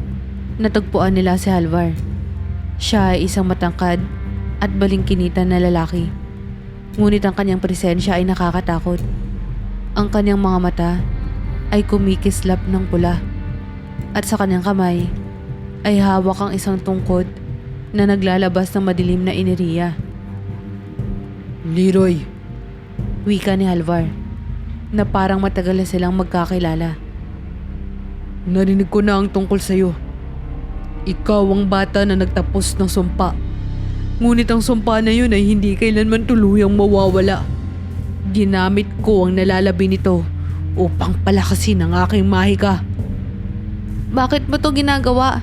natagpuan nila si Halvar. Siya ay isang matangkad at balingkinitan na lalaki. Ngunit ang kanyang presensya ay nakakatakot. Ang kanyang mga mata ay kumikislap ng pula at sa kanyang kamay ay hawak ang isang tungkod na naglalabas ng madilim na enerhiya. Leroy, Wika ni Halvar, na parang matagal na silang magkakilala. Narinig ko na ang tungkol sa'yo. Ikaw ang bata na nagtapos ng sumpa. Ngunit ang sumpa na yun ay hindi kailanman tuluyang mawawala. Ginamit ko ang nalalabi nito upang palakasin ang aking mahika. Bakit mo to ginagawa?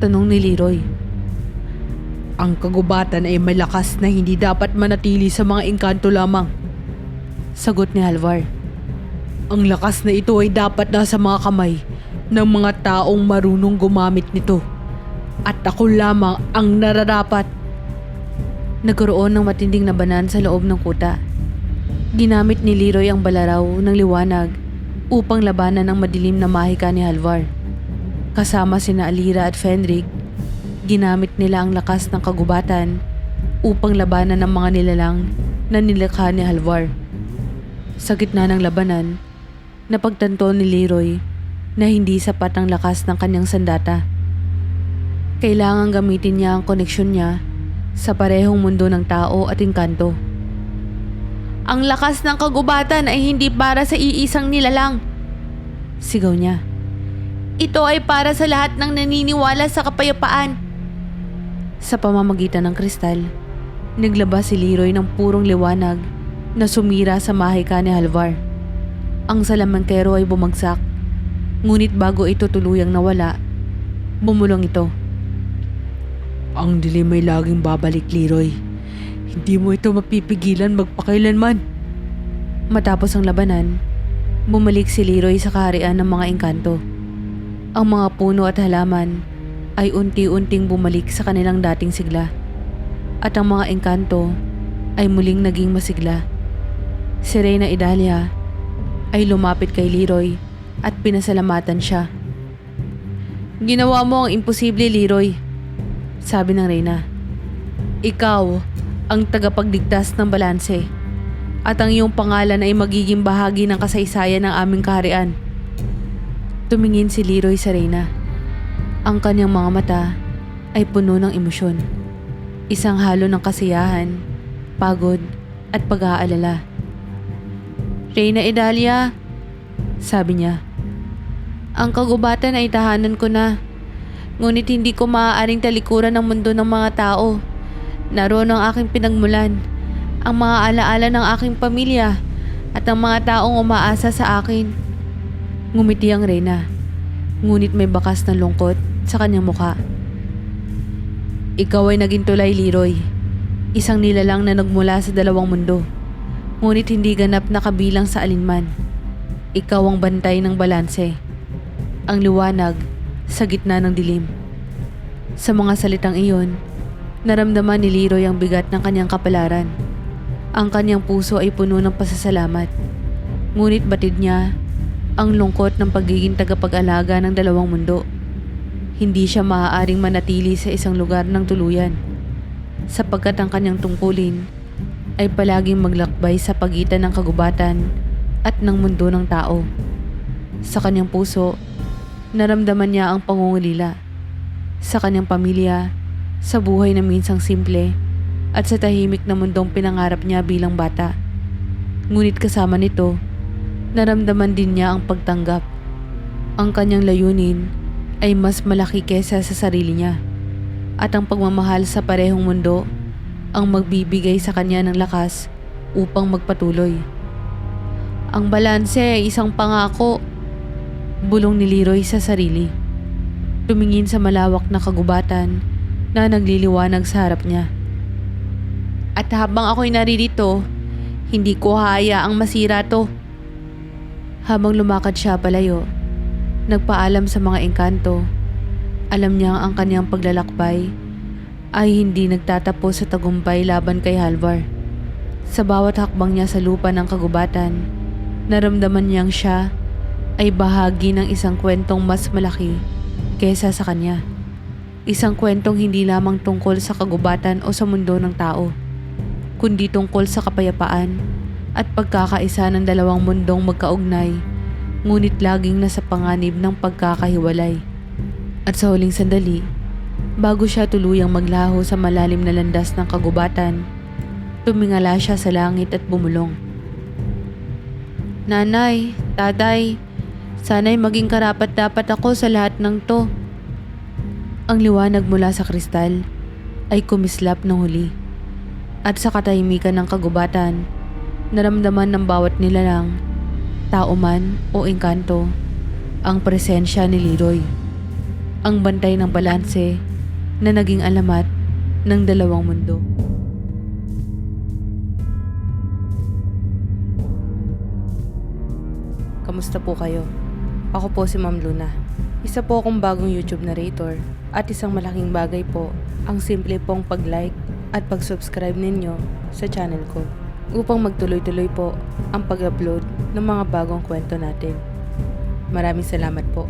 Tanong ni Leroy. Ang kagubatan ay malakas na hindi dapat manatili sa mga engkanto lamang. Sagot ni Halvar. Ang lakas na ito ay dapat nasa mga kamay ng mga taong marunong gumamit nito. At ako lamang ang nararapat. Nagkaroon ng matinding labanan sa loob ng kuta. Ginamit ni Leroy ang balaraw ng liwanag upang labanan ang madilim na mahika ni Halvar. Kasama sina Alira at Fenric, ginamit nila ang lakas ng kagubatan upang labanan ang mga nilalang na nilikha ni Halvar. Sa gitna ng labanan, napagtanto ni Leroy na hindi sapat ang lakas ng kanyang sandata. Kailangan gamitin niya ang koneksyon niya sa parehong mundo ng tao at engkanto. Ang lakas ng kagubatan ay hindi para sa iisang nilalang. Sigaw niya. Ito ay para sa lahat ng naniniwala sa kapayapaan. Sa pamamagitan ng kristal, naglabas si Leroy ng purong liwanag na sumira sa mahika ni Halvar. Ang salamangkero ay bumagsak, ngunit bago ito tuluyang nawala, bumulong ito. Ang dilim ay laging babalik, Leroy. Hindi mo ito mapipigilan magpakailanman. Matapos ang labanan, bumalik si Leroy sa kaharian ng mga engkanto. Ang mga puno at halaman ay unti-unting bumalik sa kanilang dating sigla. At ang mga engkanto ay muling naging masigla. Si Reyna Idalia ay lumapit kay Leroy at pinasalamatan siya. Ginawa mo ang imposible, Leroy. Sabi ng Reyna. Ikaw ang tagapagligtas ng balanse at ang iyong pangalan ay magiging bahagi ng kasaysayan ng aming kaharian. Tumingin si Leroy sa Reyna. Ang kanyang mga mata ay puno ng emosyon. Isang halo ng kasiyahan, pagod at pag-aalala. Reyna Idalia, sabi niya. Ang kagubatan ay tahanan ko na. Ngunit hindi ko maaaring talikuran ang mundo ng mga tao. Naroon ang aking pinagmulan, ang mga alaala ng aking pamilya at ang mga taong umaasa sa akin. Ngumiti ang Reyna, ngunit may bakas ng lungkot sa kanyang mukha. Ikaw ay naging tulay, Leroy. Isang nilalang na nagmula sa dalawang mundo, ngunit hindi ganap na kabilang sa alinman. Ikaw ang bantay ng balanse, ang liwanag sa gitna ng dilim. Sa mga salitang iyon, naramdaman ni Leroy ang bigat ng kanyang kapalaran. Ang kanyang puso ay puno ng pasasalamat. Ngunit batid niya ang lungkot ng pagiging tagapag-alaga ng dalawang mundo. Hindi siya maaaring manatili sa isang lugar ng tuluyan, sapagkat ang kanyang tungkulin ay palaging maglakbay sa pagitan ng kagubatan at ng mundo ng tao. Sa kanyang puso, naramdaman niya ang pangungulila sa kanyang pamilya, sa buhay na minsang simple at sa tahimik na mundong pinangarap niya bilang bata. Ngunit kasama nito, naramdaman din niya ang pagtanggap. Ang kanyang layunin ay mas malaki kesa sa sarili niya at ang pagmamahal sa parehong mundo ang magbibigay sa kanya ng lakas upang magpatuloy. Ang balanse ay isang pangako, bulong ni Leroy sa sarili. Tumingin sa malawak na kagubatan na nagliliwanag sa harap niya. At habang ako'y naririto, hindi ko hayaang masira to. Habang lumakad siya palayo, nagpaalam sa mga engkanto. Alam niyang ang kanyang paglalakbay ay hindi nagtatapos sa tagumpay laban kay Halvar. Sa bawat hakbang niya sa lupa ng kagubatan, naramdaman niyang siya ay bahagi ng isang kwentong mas malaki kesa sa kanya. Isang kwentong hindi lamang tungkol sa kagubatan o sa mundo ng tao, kundi tungkol sa kapayapaan at pagkakaisa ng dalawang mundong magkaugnay, ngunit laging nasa panganib ng pagkakahiwalay. At sa huling sandali, bago siya tuluyang maglaho sa malalim na landas ng kagubatan, tumingala siya sa langit at bumulong. Nanay, tatay, Sana'y maging karapat-dapat ako sa lahat ng to. Ang liwanag mula sa kristal ay kumislap ng huli. At sa katahimikan ng kagubatan, naramdaman ng bawat nilalang, tao man o engkanto, ang presensya ni Leroy. Ang bantay ng balanse na naging alamat ng dalawang mundo. Kamusta po kayo? Ako po si Ma'am Luna. Isa po akong bagong YouTube narrator at isang malaking bagay po ang simple pong pag-like at pag-subscribe ninyo sa channel ko upang magtuloy-tuloy po ang pag-upload ng mga bagong kwento natin. Maraming salamat po.